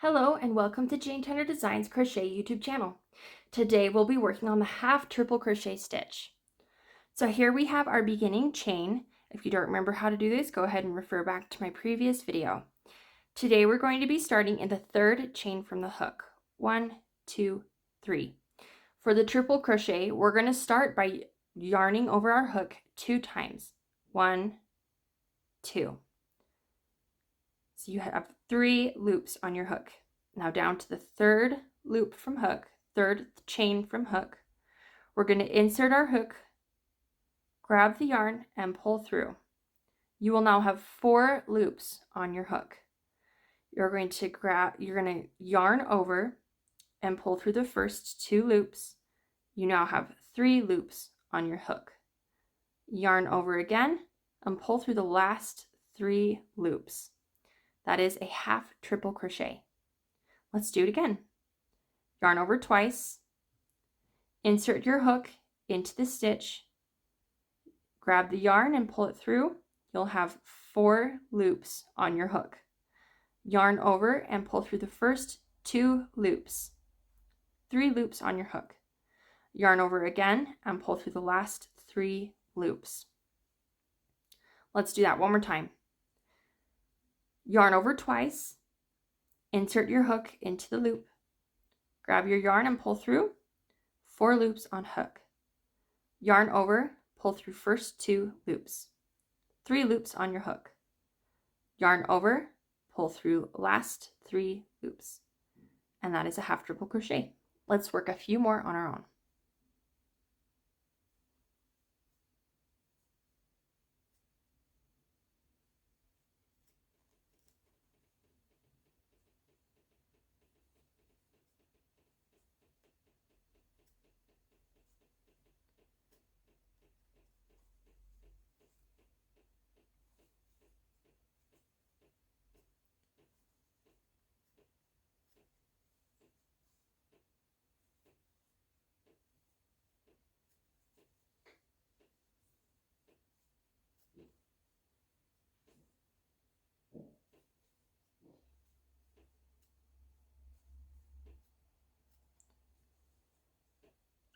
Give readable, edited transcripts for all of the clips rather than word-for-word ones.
Hello and welcome to Jane Turner Designs Crochet YouTube channel. Today we'll be working on the half triple crochet stitch. So here we have our beginning chain. If you don't remember how to do this, go ahead and refer back to my previous video. Today we're going to be starting in the third chain from the hook. 1, 2, 3. For the triple crochet, we're going to start by yarning over our hook 2 times. 1, 2. So you have 3 loops on your hook. Now down to the third loop from hook, third chain from hook, we're going to insert our hook, grab the yarn, and pull through. You will now have 4 loops on your hook. You're going to yarn over and pull through the first 2 loops. You now have 3 loops on your hook. Yarn over again and pull through the last 3 loops. That is a half triple crochet. Let's do it again. Yarn over twice, insert your hook into the stitch, grab the yarn and pull it through. You'll have 4 loops on your hook. Yarn over and pull through the first 2 loops. 3 loops on your hook. Yarn over again and pull through the last 3 loops. Let's do that one more time. Yarn over twice, insert your hook into the loop, grab your yarn and pull through, 4 loops on hook. Yarn over, pull through first 2 loops, 3 loops on your hook. Yarn over, pull through last 3 loops. And that is a half triple crochet. Let's work a few more on our own.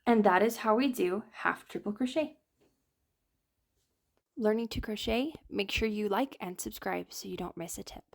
And that is how we do half triple crochet. Learning to crochet, make sure you like and subscribe so you don't miss a tip.